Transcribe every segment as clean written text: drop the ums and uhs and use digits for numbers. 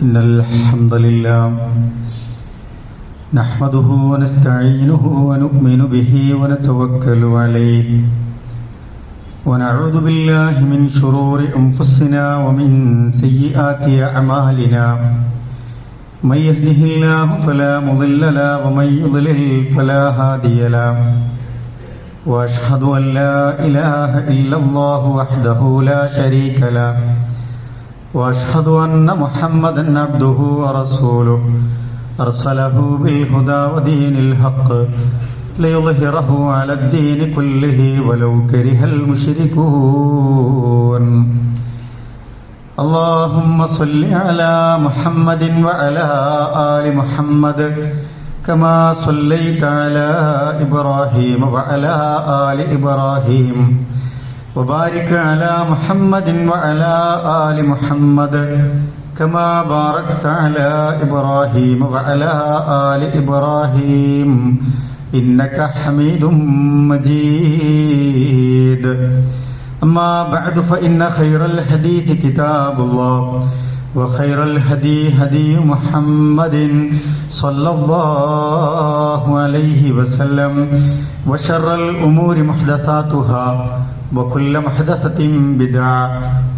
إن الحمد لله نحمده ونستعينه ونؤمن به ونتوكل عليه ونعوذ بالله من شرور أنفسنا ومن سيئات أعمالنا من يهده الله فلا مضل له ومن يضلل فلا هادي له وأشهد أن لا إله إلا الله وحده لا شريك له وأشهد أن محمدا عبده ورسوله أرسله بالهدى ودين الحق ليظهره على الدين كله ولو كره المشركون اللهم صل على محمد وعلى آل محمد كما صليت على إبراهيم وعلى آل إبراهيم وبارك على محمد وعلى آل محمد كما باركت على إبراهيم وعلى آل إبراهيم إنك حميد مجيد أما بعد فإن خير الحديث كتاب الله وخير الهدي هدي محمد صلى الله عليه وسلم وشر الأمور محدثاتها وكل محدثة بدعة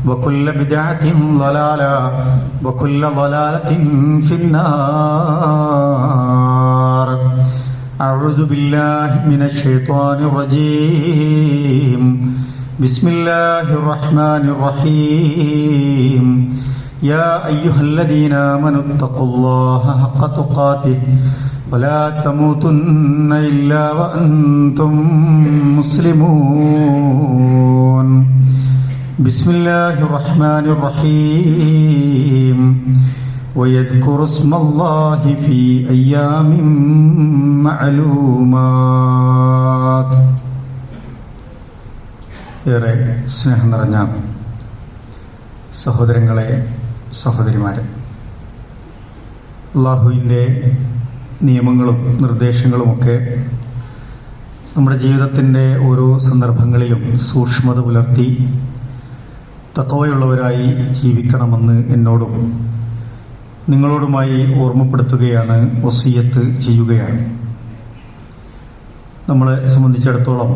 وكل بدعة ضلالة وكل ضلالة في النار أعوذ بالله من الشيطان الرجيم بسم الله الرحمن الرحيم يا أيها الذين آمنوا اتقوا الله حق تقاته ولا تموتن إلا وأنتم مسلمون بسم الله الرحمن الرحيم ويذكر اسم الله في أيام معلومات ഏറെ സ്നേഹം നിറഞ്ഞ സഹോദരങ്ങളെ സഹോദരിമാരെ, അല്ലാഹുവിൻ്റെ നിയമങ്ങളും നിർദ്ദേശങ്ങളുമൊക്കെ നമ്മുടെ ജീവിതത്തിൻ്റെ ഓരോ സന്ദർഭങ്ങളിലും സൂക്ഷ്മത പുലർത്തി തഖ്വയുള്ളവരായി ജീവിക്കണമെന്ന് എന്നോടും നിങ്ങളോടുമായി ഓർമ്മപ്പെടുത്തുകയാണ്, വസിയ്യത്ത് ചെയ്യുകയാണ്. നമ്മളെ സംബന്ധിച്ചിടത്തോളം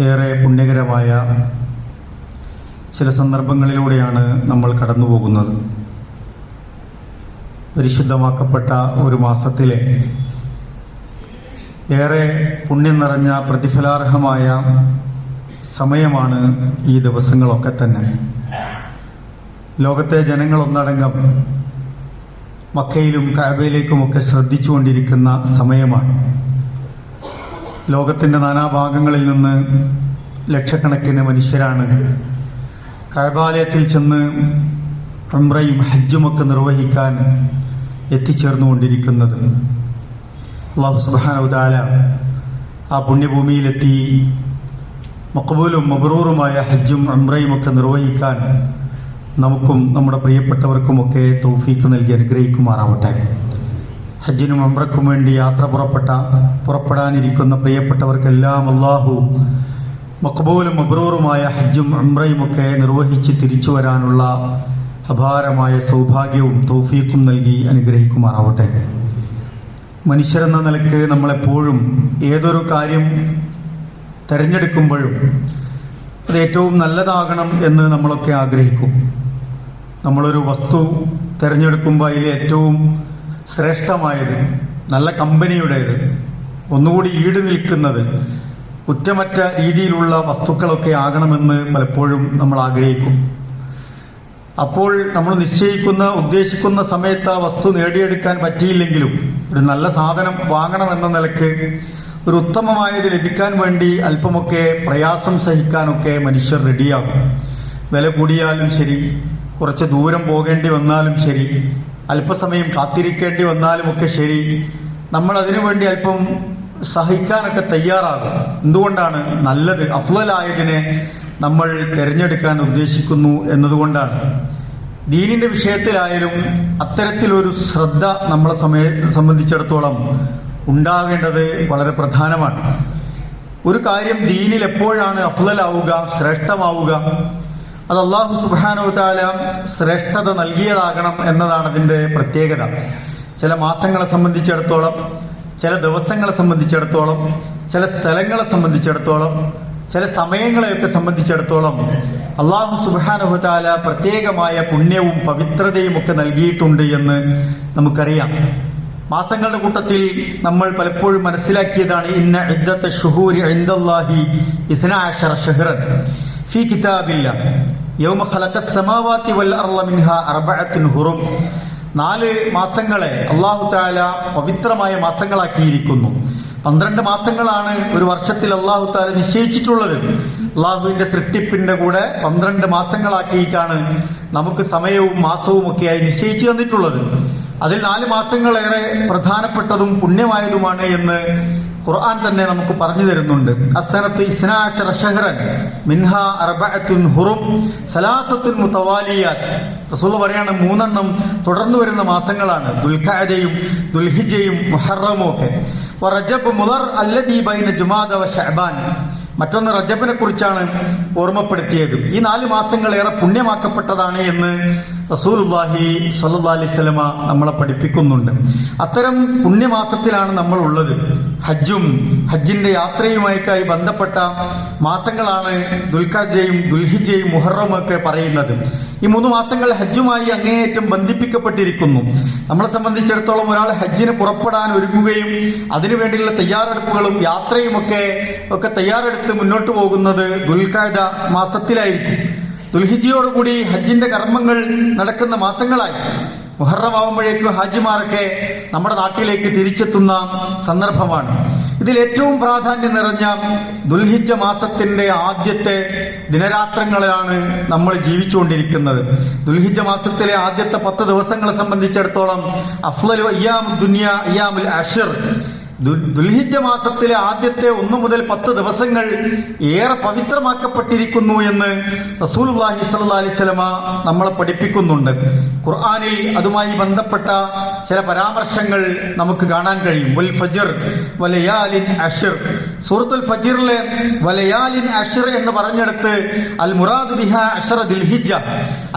ഏറെ പുണ്യകരമായ ചില സന്ദർഭങ്ങളിലൂടെയാണ് നമ്മൾ കടന്നു പോകുന്നത്. പരിശുദ്ധമാക്കപ്പെട്ട ഒരു മാസത്തിലെ ഏറെ പുണ്യം നിറഞ്ഞ പ്രതിഫലാർഹമായ സമയമാണ് ഈ ദിവസങ്ങളൊക്കെ തന്നെ. ലോകത്തെ ജനങ്ങളൊന്നടങ്കം മക്കയിലും കഅബയിലേക്കുമൊക്കെ ശ്രദ്ധിച്ചുകൊണ്ടിരിക്കുന്ന സമയമാണ്. ലോകത്തിന്റെ നാനാഭാഗങ്ങളിൽ നിന്ന് ലക്ഷക്കണക്കിന് മനുഷ്യരാണ് കഅബാലയത്തിൽ ചെന്ന് ഉംറയും ഹജ്ജുമൊക്കെ നിർവഹിക്കാൻ എത്തിച്ചേർന്നുകൊണ്ടിരിക്കുന്നത്. അല്ലാഹു സുബ്ഹാനഹു വ തആല ആ പുണ്യഭൂമിയിലെത്തി മഖ്ബൂലും മബ്റൂറുമായ ഹജ്ജും ഉംറയും ഒക്കെ നിർവഹിക്കാൻ നമുക്കും നമ്മുടെ പ്രിയപ്പെട്ടവർക്കുമൊക്കെ തൗഫീഖ് നൽകി അനുഗ്രഹിക്കുമാറാവട്ടെ. ഹജ്ജിനും ഉംറയ്ക്കും വേണ്ടി യാത്ര പുറപ്പെടാനിരിക്കുന്ന പ്രിയപ്പെട്ടവർക്കെല്ലാം അല്ലാഹു മഖ്ബൂലും മബ്റൂറുമായ ഹജ്ജും ഉംറയുമൊക്കെ നിർവഹിച്ച് തിരിച്ചു വരാനുള്ള അപാരമായ സൗഭാഗ്യവും തൗഫീഖും നൽകി അനുഗ്രഹിക്കുമാറാവട്ടെ. മനുഷ്യരെന്ന നിലയ്ക്ക് നമ്മളെപ്പോഴും ഏതൊരു കാര്യം തെരഞ്ഞെടുക്കുമ്പോഴും അത് ഏറ്റവും നല്ലതാകണം എന്ന് നമ്മളൊക്കെ ആഗ്രഹിക്കും. നമ്മളൊരു വസ്തു തെരഞ്ഞെടുക്കുമ്പോൾ അതിൽ ഏറ്റവും ശ്രേഷ്ഠമായത്, നല്ല കമ്പനിയുടേത്, ഒന്നുകൂടി ഈട് നിൽക്കുന്നത്, കുറ്റമറ്റ രീതിയിലുള്ള വസ്തുക്കളൊക്കെ ആകണമെന്ന് പലപ്പോഴും നമ്മൾ ആഗ്രഹിക്കും. അപ്പോൾ നമ്മൾ ഉദ്ദേശിക്കുന്ന സമയത്ത് ആ വസ്തു നേടിയെടുക്കാൻ പറ്റിയില്ലെങ്കിലും ഒരു നല്ല സാധനം വാങ്ങണമെന്ന നിലക്ക് ഒരു ഉത്തമമായത് ലഭിക്കാൻ വേണ്ടി അല്പമൊക്കെ പ്രയാസം സഹിക്കാനൊക്കെ മനുഷ്യർ റെഡിയാകും. വില കൂടിയാലും ശരി, കുറച്ച് ദൂരം പോകേണ്ടി വന്നാലും ശരി, അല്പസമയം കാത്തിരിക്കേണ്ടി വന്നാലുമൊക്കെ ശരി, നമ്മൾ അതിനുവേണ്ടി അല്പം സഹിക്കാനൊക്കെ തയ്യാറാകും. എന്തുകൊണ്ടാണ്? നല്ലത്, അഫ്ളലായതിനെ നമ്മൾ തിരഞ്ഞെടുക്കാൻ ഉദ്ദേശിക്കുന്നു എന്നതുകൊണ്ടാണ്. ദീനിന്റെ വിഷയത്തിലായാലും അത്തരത്തിലൊരു ശ്രദ്ധ നമ്മളെ സംബന്ധിച്ചിടത്തോളം ഉണ്ടാകേണ്ടത് വളരെ പ്രധാനമാണ്. ഒരു കാര്യം ദീനിൽ എപ്പോഴാണ് അഫ്ളലാവുക, ശ്രേഷ്ഠമാവുക, അത് അല്ലാഹു സുബ്ഹാനഹു വ തആല ശ്രേഷ്ഠത നൽകിയതാകണം എന്നതാണ് അതിന്റെ പ്രത്യേകത. ചില മാസങ്ങളെ സംബന്ധിച്ചിടത്തോളം, ചില ദിവസങ്ങളെ സംബന്ധിച്ചിടത്തോളം, ചില സ്ഥലങ്ങളെ സംബന്ധിച്ചിടത്തോളം, ചില സമയങ്ങളെയൊക്കെ സംബന്ധിച്ചിടത്തോളം അല്ലാഹു സുബ്ഹാനഹു വ തആല പ്രത്യേകമായ പുണ്യവും പവിത്രതയും ഒക്കെ നൽകിയിട്ടുണ്ട് എന്ന് നമുക്കറിയാം. മാസങ്ങളുടെ കൂട്ടത്തിൽ നമ്മൾ പലപ്പോഴും മനസ്സിലാക്കിയതാണ് ഇന്ന ഇദ്ദത്ത ശുഹൂരി ഇൻദല്ലാഹി 12 ശഹ്റൻ ഫീ കിതാബില്ലാഹ് യൗമ ഖലഖസ് സമാവാതി വൽ അർള മിൻഹാ 4 ഹുറും. 4 മാസങ്ങളെ അല്ലാഹു തആല പവിത്രമായ മാസങ്ങളാക്കിയിരിക്കുന്നു. 12 മാസങ്ങളാണ് ഒരു വർഷത്തിൽ അല്ലാഹു തആല നിശ്ചയിച്ചിട്ടുള്ളത്. അല്ലാഹുവിന്റെ സൃഷ്ടിപ്പിന്റെ കൂടെ 12 മാസങ്ങളാക്കിയിട്ടാണ് നമുക്ക് സമയവും മാസവും ഒക്കെയായി നിശ്ചയിച്ചു തന്നിട്ടുള്ളത്. അതിൽ 4 മാസങ്ങളേറെ പ്രധാനപ്പെട്ടതും പുണ്യമായതുമാണ് എന്ന് ഖുർആൻ തന്നെ നമുക്ക് പറഞ്ഞു തരുന്നുണ്ട്. അസ്സനത്തു 12 ശഹ്റൻ മിൻഹാ 4 ഹുറും സലാസത്തുൻ മുതവാലിയാത്ത്. റസൂൽ പറയാണ് 3 തുടർന്നു വരുന്ന മാസങ്ങളാണ് ദുൽഖഅദയും ദുൽഹിജ്ജയും മുഹറമും ഒക്കെ. വറജബ് മുദർ അല്ലദീ ബൈന ജുമാദ വ ശഅബാൻ. മറ്റൊന്ന് റജബിനെ കുറിച്ചാണ് ഓർമ്മപ്പെടുത്തിയത്. ഈ 4 മാസങ്ങൾ ഏറെ പുണ്യമാക്കപ്പെട്ടതാണ് എന്ന് റസൂലുള്ളാഹി സ്വല്ലല്ലാഹി അലൈഹി വസല്ലമ നമ്മളെ പഠിപ്പിക്കുന്നുണ്ട്. അത്തരം പുണ്യമാസത്തിലാണ് നമ്മൾ ഉള്ളത്. ഹജ്ജിന്റെ യാത്രയുമായിട്ടായി ബന്ധപ്പെട്ട മാസങ്ങളാണ് ദുൽഖഅദയും ദുൽഹിജ്ജയും മുഹറമും ഒക്കെ പറയുന്നത്. ഈ 3 മാസങ്ങൾ ഹജ്ജുമായി അങ്ങേയറ്റം ബന്ധിപ്പിക്കപ്പെട്ടിരിക്കുന്നു. നമ്മളെ സംബന്ധിച്ചിടത്തോളം ഒരാൾ ഹജ്ജിന് പുറപ്പെടാൻ ഒരുങ്ങുകയും അതിനുവേണ്ടിയുള്ള തയ്യാറെടുപ്പുകളും യാത്രയും ഒക്കെ തയ്യാറെടുത്ത് മുന്നോട്ട് പോകുന്നത് ദുൽഖഅദ മാസത്തിലായിരിക്കും. ദുൽഹിജ്ജയോടുകൂടി ഹജ്ജിന്റെ കർമ്മങ്ങൾ നടക്കുന്ന മാസങ്ങളായി. മുഹറം ആവുമ്പോഴേക്കും ഹാജിമാരൊക്കെ നമ്മുടെ നാട്ടിലേക്ക് തിരിച്ചെത്തുന്ന സന്ദർഭമാണ്. ഇതിൽ ഏറ്റവും പ്രാധാന്യം നിറഞ്ഞ ദുൽഹിജ്ജ മാസത്തിന്റെ ആദ്യത്തെ ദിനരാത്രങ്ങളാണ് നമ്മൾ ജീവിച്ചുകൊണ്ടിരിക്കുന്നത്. ദുൽഹിജ്ജ മാസത്തിലെ ആദ്യത്തെ 10 ദിവസങ്ങളെ സംബന്ധിച്ചിടത്തോളം അഫ്ളലു അയ്യാമുദ് ദുനിയ അയ്യാമുൽ അശ്ർ. ദുൽഹിജ്ജ മാസത്തിലെ ആദ്യത്തെ 1 മുതൽ 10 ദിവസങ്ങൾ ഏറെ പവിത്രമാക്കപ്പെട്ടിരിക്കുന്നു എന്ന് റസൂലുള്ളാഹി സ്വല്ലല്ലാഹി അലൈഹി വസല്ലമ നമ്മളെ പഠിപ്പിക്കുന്നുണ്ട്. ഖുർആനിൽ അതുമായി ബന്ധപ്പെട്ട ചില പരാമർശങ്ങൾ നമുക്ക് കാണാൻ കഴിയും. വൽ ഫജ്ർ വലയാലിൻ അശ്ർ. സൂറത്തുൽ ഫജ്റിലെ വലയാലിൻ അശ്ർ എന്ന് പറഞ്ഞെടുത്ത് അൽ മുറാദ് ബിഹാ അശ്റ ദുൽഹിജ്ജ,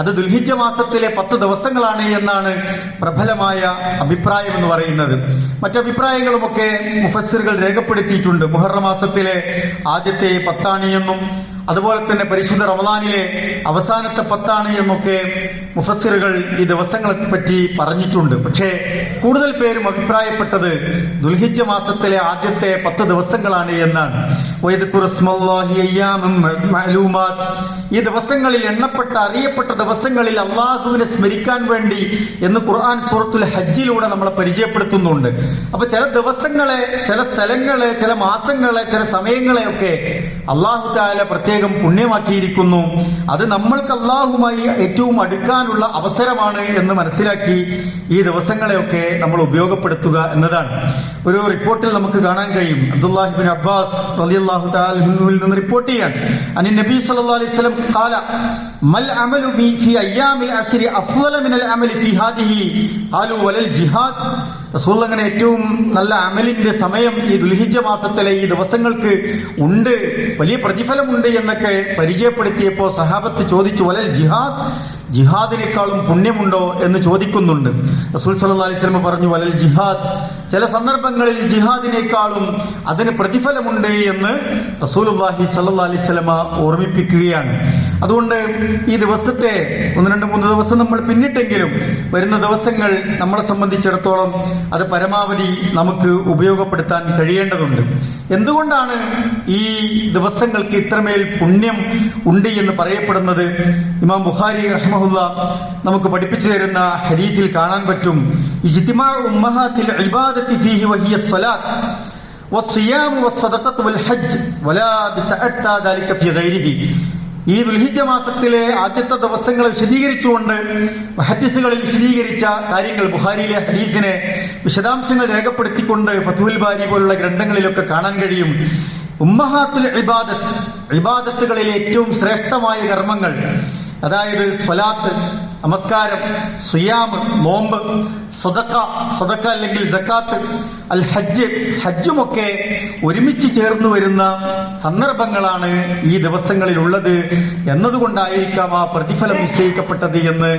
അത് ദുൽഹിജ്ജ മാസത്തിലെ 10 ദിവസങ്ങളാണ് എന്നാണ് പ്രബലമായ അഭിപ്രായം എന്ന് പറയുന്നത്. മറ്റഭിപ്രായങ്ങളുമൊക്കെ മുഫസ്സിറുകൾ രേഖപ്പെടുത്തിയിട്ടുണ്ട്. മുഹറം മാസത്തിലെ ആദ്യത്തെ 10 എന്നും അതുപോലെ തന്നെ പരിശുദ്ധ റമദാനിലെ അവസാനത്തെ 10 എന്നൊക്കെ മുഫസ്സിറുകൾ ഈ ദിവസങ്ങളെ പറ്റി പറഞ്ഞിട്ടുണ്ട്. പക്ഷേ കൂടുതൽ പേരും അഭിപ്രായപ്പെട്ടത് ദുൽഹിജ്ജ മാസത്തിലെ ആദ്യത്തെ 10 ദിവസങ്ങളാണ് എന്നാണ്. ഈ ദിവസങ്ങളിൽ എണ്ണപ്പെട്ട അറിയപ്പെട്ട ദിവസങ്ങളിൽ അള്ളാഹുവിനെ സ്മരിക്കാൻ വേണ്ടി എന്ന് ഖുർആൻ സൂറത്തുൽ ഹജ്ജിലൂടെ നമ്മളെ പരിചയപ്പെടുത്തുന്നുണ്ട്. അപ്പൊ ചില ദിവസങ്ങളെ, ചില സ്ഥലങ്ങളെ, ചില മാസങ്ങളെ, ചില സമയങ്ങളെ ഒക്കെ അള്ളാഹു തആല പ്രത്യേകം പുണ്യമാക്കിയിരിക്കുന്നു. അത് നമ്മൾക്ക് അള്ളാഹുമായി ഏറ്റവും അടുക്കാനുള്ള അവസരമാണ് എന്ന് മനസ്സിലാക്കി ഈ ദിവസങ്ങളെയൊക്കെ നമ്മൾ ഉപയോഗപ്പെടുത്തുക എന്നതാണ്. ഒരു റിപ്പോർട്ടിൽ നമുക്ക് കാണാൻ കഴിയും. അബ്ദുല്ലാഹി ഇബ്നു അബ്ബാസ് റളിയല്ലാഹു തആല അൻഹുവിൽ നിന്ന് റിപ്പോർട്ട് ചെയ്യാൻ അനി നബി സല്ലല്ലാഹു അലൈഹി വസല്ലം ഖാല മൽ അമലു ഫീ അയ്യാമിൽ അശ്രി അഫ്ളല മിനൽ അമലി ഫീ ഹാദിഹി ഖാലു വലൽ ജിഹാദ്. റസൂൽ അങ്ങനെ ഏറ്റവും നല്ല അമലിന്റെ സമയം ഈ ദുൽഹിജ്ജ മാസത്തിലെ ഈ ദിവസങ്ങൾക്ക് ഉണ്ട്, വലിയ പ്രതിഫലമുണ്ട് എന്നൊക്കെ പരിചയപ്പെടുത്തിയപ്പോ സഹാബത്ത് ചോദിച്ചു, വലൽ ജിഹാദ്, ജിഹാദിനേക്കാളും പുണ്യമുണ്ടോ എന്ന് ചോദിക്കുന്നുണ്ട്. റസൂൽ സല്ലല്ലാഹു അലൈഹി വസല്ലം പറഞ്ഞു, വലൽ ജിഹാദ്, ചില സന്ദർഭങ്ങളിൽ ജിഹാദിനേക്കാളും അതിന് പ്രതിഫലമുണ്ട് എന്ന് റസൂലുള്ളാഹി സ്വല്ലല്ലാഹു അലൈഹി വസല്ലം ഓർമ്മിപ്പിക്കുകയാണ്. അതുകൊണ്ട് ഈ ദിവസത്തെ 1-2-3 ദിവസം നമ്മൾ പിന്നിട്ടെങ്കിലും വരുന്ന ദിവസങ്ങൾ നമ്മളെ സംബന്ധിച്ചിടത്തോളം അത് പരമാവധി നമുക്ക് ഉപയോഗപ്പെടുത്താൻ കഴിയേണ്ടതുണ്ട്. എന്തുകൊണ്ടാണ് ഈ ദിവസങ്ങൾക്ക് ഇത്രമേൽ പുണ്യം ഉണ്ട് എന്ന് പറയപ്പെടുന്നത്? ഇമാം ബുഖാരി റഹ്മഹുല്ലാ നമുക്ക് പഠിപ്പിച്ചു തരുന്ന ഹദീസിൽ കാണാൻ പറ്റും. ഇജ്തിമാഉ ഉമ്മഹാത്തിൽ ഇബാദത്തി ഫീഹി വഹിയ സ്വലാത്ത് വസ്സിയാമു വസ്സദഖത്തു വൽ ഹജ്ജ് വലാ ബിതഅത്താ ദാലിക ഫീ ഗൈരിഹി. ഈ ദുൽഹിജ്ജ മാസത്തിലെ ആദ്യത്തെ ദിവസങ്ങളെ വിശദീകരിച്ചുകൊണ്ട് ഹദീസുകളിൽ വിശദീകരിച്ച കാര്യങ്ങൾ ബുഖാരിയിലെ ഹദീസിനെ വിശദാംശങ്ങൾ രേഖപ്പെടുത്തിക്കൊണ്ട് ഫതുഹുൽ ബാരി പോലുള്ള ഗ്രന്ഥങ്ങളിലൊക്കെ കാണാൻ കഴിയും. ഉമ്മഹാത്തുൽ ഇബാദത്ത്, ഇബാദത്തുകളിലെ ഏറ്റവും ശ്രേഷ്ഠമായ കർമ്മങ്ങൾ, അതായത് സ്വലാത്ത്, നമസ്കാരം, സിയാം നോമ്പ്, സദഖ അല്ലെങ്കിൽ സക്കാത്ത്, അൽ ഹജ്ജ് ഹജ്ജുമൊക്കെ ഒരുമിച്ച് ചേർന്നു വരുന്ന സന്ദർഭങ്ങളാണ് ഈ ദിവസങ്ങളിലുള്ളത് എന്നതുകൊണ്ടായിരിക്കാം ആ പ്രതിഫലം നിശ്ചയിക്കപ്പെട്ടത് എന്ന്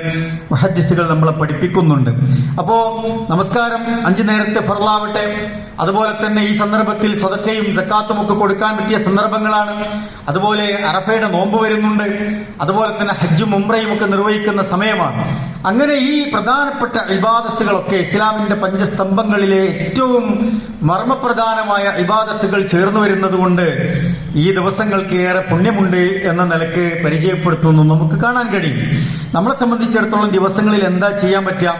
മുഹദ്ദിസുകൾ നമ്മളെ പഠിപ്പിക്കുന്നുണ്ട്. അപ്പോ നമസ്കാരം 5 നേരത്തെ ഫർളാവട്ടെ, അതുപോലെ തന്നെ ഈ സന്ദർഭത്തിൽ സദഖയും സക്കാത്തും ഒക്കെ കൊടുക്കാൻ പറ്റിയ സന്ദർഭങ്ങളാണ്. അതുപോലെ അറഫയുടെ നോമ്പ് വരുന്നുണ്ട്, അതുപോലെ തന്നെ ഹജ്ജും ഉംറയും ഒക്കെ നിർവഹിക്കുന്ന സമയമാണ്. അങ്ങനെ ഈ പ്രധാനപ്പെട്ട ഇബാദത്തുകളൊക്കെ ഇസ്ലാമിന്റെ പഞ്ചസ്തംഭങ്ങളിലെ ഏറ്റവും മർമ്മപ്രധാനമായ ഇബാദത്തുകൾ ചേർന്നു വരുന്നത് കൊണ്ട് ഈ ദിവസങ്ങൾക്ക് ഏറെ പുണ്യമുണ്ട് എന്ന നിലക്ക് പരിചയപ്പെടുത്തുന്നു നമുക്ക് കാണാൻ കഴിയും. നമ്മളെ സംബന്ധിച്ചിടത്തോളം ദിവസങ്ങളിൽ എന്താ ചെയ്യാൻ പറ്റുക?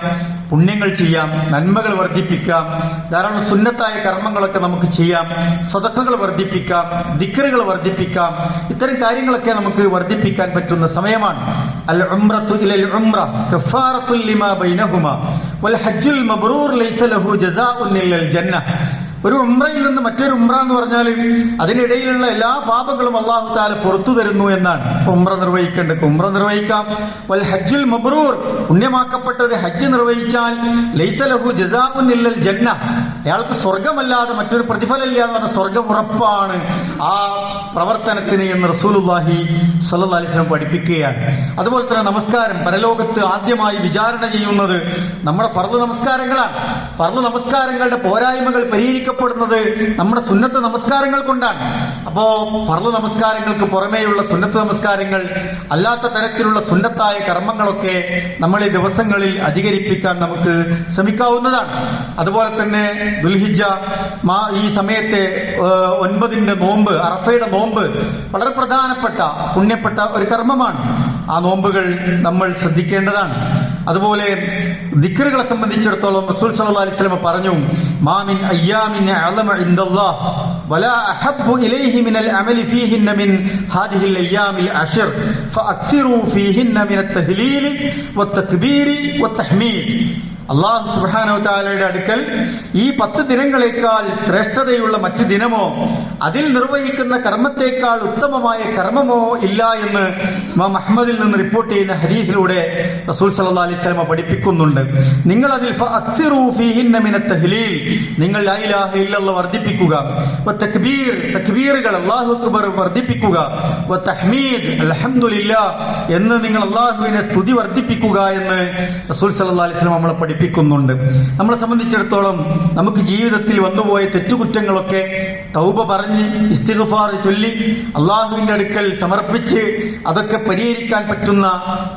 പുണ്യങ്ങൾ ചെയ്യാം, നന്മകൾ വർദ്ധിപ്പിക്കാം, ധാരാളം സുന്നത്തായ കർമ്മങ്ങളൊക്കെ നമുക്ക് ചെയ്യാം, സദഖകൾ വർദ്ധിപ്പിക്കാം, ദിക്റുകൾ വർദ്ധിപ്പിക്കാം. ഇത്തരം കാര്യങ്ങളൊക്കെ നമുക്ക് വർദ്ധിപ്പിക്കാൻ പറ്റുന്ന സമയമാണ്. അൽ ഉംറത്തു ഇലൽ ഉംറ കഫാറത്തുൽ ലിമാ ബൈനഹുമാ വൽ ഹജ്ജുൽ മബ്റൂർ ലൈസ ലഹു ജസാഉൻ ഇല്ലൽ ജന്ന. ഒരു ഉംറയിൽ നിന്ന് മറ്റൊരു ഉംറ എന്ന് പറഞ്ഞാൽ അതിനിടയിലുള്ള എല്ലാ പാപങ്ങളും അല്ലാഹു തആല പുറത്തു തരുന്നു എന്നാണ്. ഉംറ നിർവഹിക്കേണ്ടത് ഉംറ നിർവഹിക്കാം. വൽ ഹജ്ജുൽ മബ്റൂർ, പുണ്യമാക്കപ്പെട്ട ഒരു ഹജ്ജ് നിർവഹിച്ചാൽ ലൈസ ലഹു ജസാഉൻ ഇല്ലൽ ജന്ന, അയാൾക്ക് സ്വർഗമല്ലാതെ മറ്റൊരു പ്രതിഫലമില്ല എന്ന് പറഞ്ഞ സ്വർഗം ഉറപ്പാണ് ആ പ്രവർത്തനത്തിന് എന്ന് റസൂലുള്ളാഹി സ്വല്ലല്ലാഹി അലൈഹി വസല്ലം പഠിപ്പിക്കുകയാണ്. അതുപോലെ തന്നെ നമസ്കാരം, പരലോകത്ത് ആദ്യമായി വിചാരണ ചെയ്യുന്നത് നമ്മുടെ ഫർള് നമസ്കാരങ്ങളാണ്. ഫർള് നമസ്കാരങ്ങളുടെ പോരായ്മകൾ പരിഹരിക്കപ്പെടുന്നത് നമ്മുടെ സുന്നത്ത് നമസ്കാരങ്ങൾ കൊണ്ടാണ്. അപ്പോ ഫർള് നമസ്കാരങ്ങൾക്ക് പുറമേയുള്ള സുന്നത്ത് നമസ്കാരങ്ങൾ, അല്ലാത്ത തരത്തിലുള്ള സുന്നത്തായ കർമ്മങ്ങളൊക്കെ നമ്മൾ ഈ ദിവസങ്ങളിൽ അധികരിപ്പിക്കാൻ നമുക്ക് ശ്രമിക്കാവുന്നതാണ്. അതുപോലെ തന്നെ ദുൽഹിജ്ജ ഈ സമയത്തെ 9 നോമ്പ്, അറഫയുടെ നോമ്പ് വളരെ പ്രധാനപ്പെട്ട പുണ്യപ്പെട്ട ഒരു കർമ്മമാണ്. ആ നോമ്പുകൾ നമ്മൾ ശ്രദ്ധിക്കേണ്ടതാണ്. അതുപോലെ ദിക്റുകളെ സംബന്ധിച്ചിടത്തോളം റസൂൽ സല്ലല്ലാഹു അലൈഹി വസല്ലം പറഞ്ഞു, മാ മിൻ അയ്യാമിൻ അഅലമ ഇൻദല്ലാഹ് വലാ അഹബ്ബു ഇലൈഹി മിനൽ അമലി ഫീഹിന്ന മിൻ ഹാദിഹിൽ അയ്യാമിൽ അശ്ർ ഫഅക്സിറൂ ഫീഹിന്ന മിനത് തഹ്ലീൽ വത്തക്ബീർ വത്തഹ്മീദ്. അല്ലാഹു സുബ്ഹാനഹു വതആലയുടെ അടുക്കൽ ഈ 10 ദിനങ്ങളെക്കാൾ ശ്രേഷ്ഠതയുള്ള മറ്റു ദിനമോ അതിൽ നിർവഹിക്കുന്ന കർമ്മത്തെക്കാൾ ഉത്തമമായ കർമ്മമോ ഇല്ല എന്ന് ഇമാം അഹ്മദിൽ നിന്ന് റിപ്പോർട്ട് ചെയ്യുന്ന ഹദീസിലൂടെ റസൂൽ സല്ലല്ലാഹു അലൈഹി വസല്ലം പഠിപ്പിക്കുന്നുണ്ട്. നിങ്ങൾ അതിൽ ഫഅക്സിറൂ ഫീഹിന്ന മിനത് തഹ്ലീൽ, നിങ്ങൾ ലാ ഇലാഹ ഇല്ലല്ലാഹ് വർദ്ധിപ്പിക്കുക, വതക്ബീർ, തക്ബീറുകൾ അല്ലാഹു അക്ബർ വർദ്ധിപ്പിക്കുക, വതഹ്മീദ്, അൽഹംദുലില്ലാഹ് എന്ന് നിങ്ങൾ അല്ലാഹുവിനെ സ്തുതി വർദ്ധിപ്പിക്കുക എന്ന് റസൂൽ സല്ലല്ലാഹു അലൈഹി വസല്ലം നമ്മളെ പഠിപ്പിക്കുന്നുണ്ട്. നമ്മളെ സംബന്ധിച്ചിടത്തോളം നമുക്ക് ജീവിതത്തിൽ വന്നുപോയ തെറ്റുകുറ്റങ്ങളൊക്കെ തൗബ പറഞ്ഞ് ഇസ്തിഗ്ഫാർ ചൊല്ലി അള്ളാഹുവിന്റെ അടുക്കൽ സമർപ്പിച്ച് അതൊക്കെ പരിഹരിക്കാൻ പറ്റുന്ന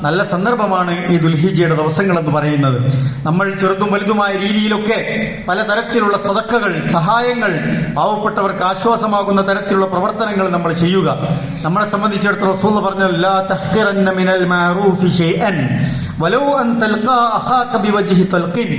നല്ല സന്ദർഭമാണ് ഈ ദുൽഹിജ്ജയുടെ ദിവസങ്ങൾ എന്ന് പറയുന്നത്. നമ്മൾ ചെറുതും വലുതുമായ രീതിയിലൊക്കെ പലതരത്തിലുള്ള സദഖകൾ, സഹായങ്ങൾ, പാവപ്പെട്ടവർക്ക് ആശ്വാസമാകുന്ന തരത്തിലുള്ള പ്രവർത്തനങ്ങൾ നമ്മൾ ചെയ്യുക. നമ്മളെ സംബന്ധിച്ചിടത്തോളം റസൂൽ പറഞ്ഞു, ലാ തഹ്ഖിറന്ന മിനൽ മഅറൂഫി ഷൈഅൻ വലൗ അൻ തൽഖാ അഖാക ബിവജ്ഹി തൽഖിൻ.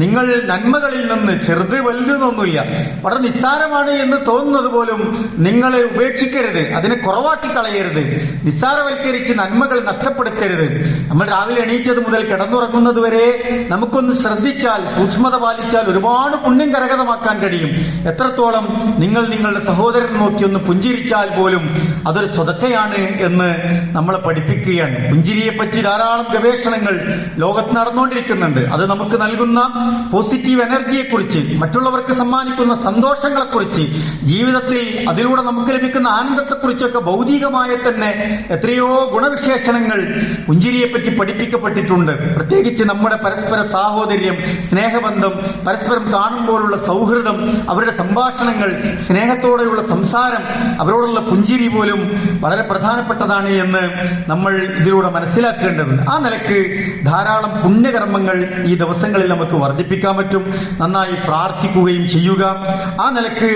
നിങ്ങൾ നന്മകളിൽ നിന്ന്, ചെറുത് വലുതെന്നൊന്നുമില്ല, വളരെ നിസ്സാരമാണ് എന്ന് തോന്നുന്നത് പോലും നിങ്ങളെ ഉപേക്ഷിക്കരുത്, അതിനെ കുറവാക്കി കളയരുത്, നിസ്സാരവൽക്കരിച്ച് നന്മകൾ നഷ്ടപ്പെടുത്തരുത്. നമ്മൾ രാവിലെ എണീറ്റത് മുതൽ കിടന്നുറങ്ങുന്നത് വരെ നമുക്കൊന്ന് ശ്രദ്ധിച്ചാൽ, സൂക്ഷ്മത പാലിച്ചാൽ ഒരുപാട് പുണ്യം കരഗതമാക്കാൻ കഴിയും. എത്രത്തോളം നിങ്ങൾ നിങ്ങളുടെ സഹോദരൻ നോക്കി ഒന്ന് പുഞ്ചിരിച്ചാൽ പോലും അതൊരു സ്വതക്കയാണ് എന്ന് നമ്മളെ പഠിപ്പിക്കുകയാണ്. പുഞ്ചിരിയെ പറ്റി ധാരാളം ഗവേഷണങ്ങൾ ലോകത്ത് നടന്നുകൊണ്ടിരിക്കുന്നുണ്ട്. അത് നമുക്ക് നൽകുന്ന പോസിറ്റീവ് എനർജിയെക്കുറിച്ച്, മറ്റുള്ളവർക്ക് സമ്മാനിക്കുന്ന സന്തോഷങ്ങളെക്കുറിച്ച്, ജീവിതത്തിൽ അതിലൂടെ നമുക്ക് ലഭിക്കുന്ന ആനന്ദത്തെക്കുറിച്ചൊക്കെ ഭൗതികമായ തന്നെ എത്രയോ ഗുണവിശേഷണങ്ങൾ പുഞ്ചിരിയെപ്പറ്റി പഠിപ്പിക്കപ്പെട്ടിട്ടുണ്ട്. പ്രത്യേകിച്ച് നമ്മുടെ പരസ്പര സാഹോദര്യം, സ്നേഹബന്ധം, പരസ്പരം കാണുമ്പോഴുള്ള സൗഹൃദം, അവരുടെ സംഭാഷണങ്ങൾ, സ്നേഹത്തോടെയുള്ള സംസാരം, അവരോടുള്ള പുഞ്ചിരി പോലും വളരെ പ്രധാനപ്പെട്ടതാണ് എന്ന് നമ്മൾ ഇതിലൂടെ മനസ്സിലാക്കേണ്ടതുണ്ട്. ആ നിലക്ക് ധാരാളം പുണ്യകർമ്മങ്ങൾ ഈ ദിവസങ്ങളിൽ നമുക്ക് വർദ്ധിപ്പിക്കാൻ പറ്റും. നന്നായി പ്രാർത്ഥിക്കുകയും ചെയ്യുക. ആ നിലക്ക്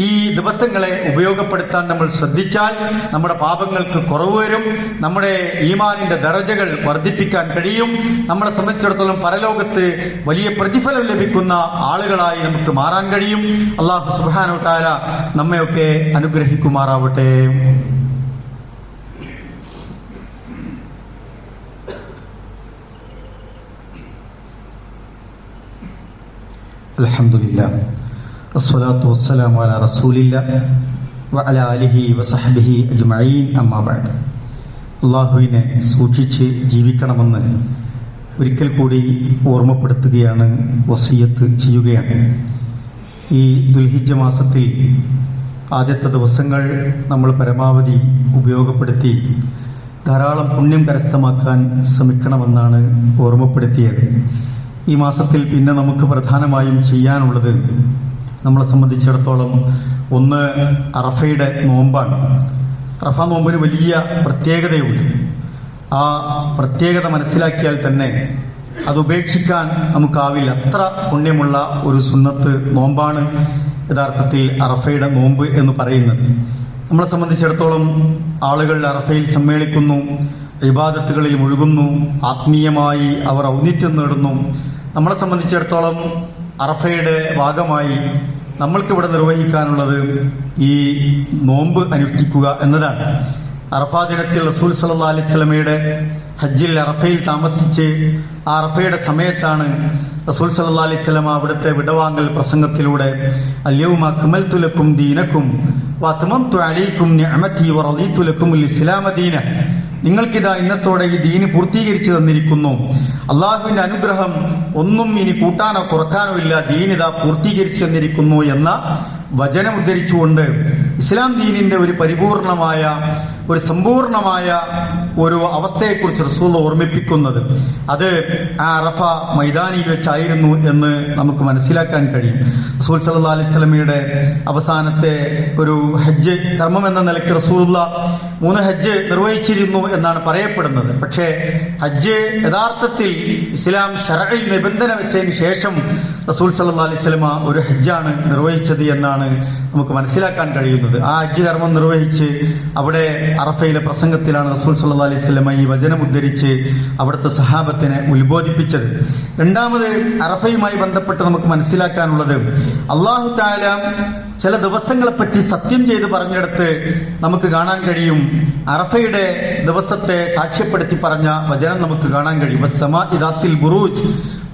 ഈ ദിവസങ്ങളെ ഉപയോഗപ്പെടുത്താൻ നമ്മൾ ശ്രദ്ധിച്ചാൽ നമ്മുടെ പാപങ്ങൾക്ക് കുറവ് വരും, നമ്മുടെ ഈമാനിന്റെ ദറജകൾ വർദ്ധിപ്പിക്കാൻ കഴിയും. നമ്മളെ സംബന്ധിച്ചിടത്തോളം പരലോകത്ത് വലിയ പ്രതിഫലം ലഭിക്കുന്ന ആളുകളായി നമുക്ക് മാറാൻ കഴിയും. അല്ലാഹു സുബ്ഹാനഹു വ തആല നമ്മയൊക്കെ അനുഗ്രഹിക്കുമാറാവട്ടെ. അൽഹംദുലില്ലാഹ് വസ്സലാത്തു വസ്സലാമു അലാ റസൂലില്ലാഹ് വഅലാ ആലിഹി വസഹ്ബിഹി അജ്മഈൻ. അമ്മാ ബഅദ്. അല്ലാഹുവിനെ സൂക്ഷിച്ച് ജീവിക്കണമെന്ന് ഒരിക്കൽ കൂടി ഓർമ്മപ്പെടുത്തുകയാണ്, വസിയത്ത് ചെയ്യുകയാണ്. ഈ ദുൽഹിജ്ജ മാസത്തിൽ ആദ്യത്തെ ദിവസങ്ങൾ നമ്മൾ പരമാവധി ഉപയോഗപ്പെടുത്തി ധാരാളം പുണ്യം കരസ്ഥമാക്കാൻ ശ്രമിക്കണമെന്നാണ് ഓർമ്മപ്പെടുത്തിയത്. ഈ മാസത്തിൽ പിന്നെ നമുക്ക് പ്രധാനമായും ചെയ്യാനുള്ളത്, നമ്മളെ സംബന്ധിച്ചിടത്തോളം ഒന്ന് അറഫയുടെ നോമ്പാണ്. അറഫ നോമ്പിന് വലിയ പ്രത്യേകതയുണ്ട്. ആ പ്രത്യേകത മനസ്സിലാക്കിയാൽ തന്നെ അത് ഉപേക്ഷിക്കാൻ നമുക്കാവില്ല. അത്ര പുണ്യമുള്ള ഒരു സുന്നത്ത് നോമ്പാണ് യഥാർത്ഥത്തിൽ അറഫയുടെ നോമ്പ് എന്ന് പറയുന്നത്. നമ്മളെ സംബന്ധിച്ചിടത്തോളം ആളുകൾ അറഫയിൽ സമ്മേളിക്കുന്നു, ഇബാദത്തുകളിൽ മുഴുകുന്നു, ആത്മീയമായി അവർ ഔന്നിത്യം നേടുന്നു. നമ്മളെ സംബന്ധിച്ചിടത്തോളം അറഫയുടെ ഭാഗമായി നമ്മൾക്കിവിടെ നിർവഹിക്കാനുള്ളത് ഈ നോമ്പ് അനുഷ്ഠിക്കുക എന്നതാണ്. അറഫാ ദിനത്തിൽ റസൂൽ സല്ലല്ലാഹു അലൈഹി വസല്ലമയുടെ ഹജ്ജിൽ അറഫയിൽ താമസിച്ച് ആ അറഫയുടെ സമയത്താണ് റസൂൽ സല്ലല്ലാഹു അലൈഹി വസല്ലമ അവിടുത്തെ വിടവാങ്ങൽ പ്രസംഗത്തിലൂടെ അൽയൗമ അക്മൽതു ലക്കും ദീനക്കും വഅത്മംതു അലൈക്കും നിഅമതി വറദീതു ലക്കുമുൽ ഇസ്ലാമ ദീന. നിങ്ങൾക്കിതാ ഇന്നത്തോടെ ഈ ദീന് പൂർത്തീകരിച്ചു തന്നിരിക്കുന്നു. അള്ളാഹുവിന്റെ അനുഗ്രഹം ഒന്നും ഇനി കൂട്ടാനോ കുറക്കാനോ ഇല്ല, ദീനിതാ പൂർത്തീകരിച്ചു തന്നിരിക്കുന്നു എന്ന വചനം ഉദ്ധരിച്ചുകൊണ്ട് ഇസ്ലാം ദീനിന്റെ ഒരു പരിപൂർണമായ, ഒരു സമ്പൂർണമായ ഒരു അവസ്ഥയെക്കുറിച്ച് റസൂൽ ഓർമ്മിപ്പിക്കുന്നത് അത് ആ അറഫ മൈതാനിയിൽ വെച്ചായിരുന്നു എന്ന് നമുക്ക് മനസ്സിലാക്കാൻ കഴിയും. റസൂൽ സല്ലല്ലാഹു അലൈഹി വസല്ലമയുടെ അവസാനത്തെ ഒരു ഹജ്ജ് കർമ്മം എന്ന നിലയ്ക്ക് റസൂലുള്ള 3 ഹജ്ജ് നിർവഹിച്ചിരുന്നു എന്നാണ് പറയപ്പെടുന്നത്. പക്ഷേ ഹജ്ജ് യഥാർത്ഥത്തിൽ ഇസ്ലാം ശർഇൽ നിബന്ധന വെച്ചതിന് ശേഷം റസൂൽ സല്ലല്ലാഹു അലൈഹി വസല്ലമ ഒരു ഹജ്ജാണ് നിർവഹിച്ചത് എന്നാണ് നമുക്ക് മനസ്സിലാക്കാൻ കഴിയുന്നത്. ആ ഹജ്ജ് കർമ്മം നിർവഹിച്ച് അവിടെ അറഫയിലെ പ്രസംഗത്തിലാണ് റസൂൽ സല്ലല്ലാഹു അലൈഹി വസല്ലമ ഈ വചനം ഉദ്ധരിച്ച് അവിടുത്തെ സഹാബത്തിനെ ഉത്ബോധിപ്പിച്ചത്. രണ്ടാമത് അറഫയുമായി ബന്ധപ്പെട്ട് നമുക്ക് മനസ്സിലാക്കാനുള്ളത്, അല്ലാഹു തആല ചില ദിവസങ്ങളെപ്പറ്റി സത്യം ചെയ്ത് പറഞ്ഞെടുത്ത് നമുക്ക് കാണാൻ കഴിയും. അറഫയുടെ ദിവസത്തെ സാക്ഷ്യപ്പെടുത്തി പറഞ്ഞ വചനം നമുക്ക് കാണാൻ കഴിയും. വസ്സമാഇ ദാത്തിൽ ബുറൂജ്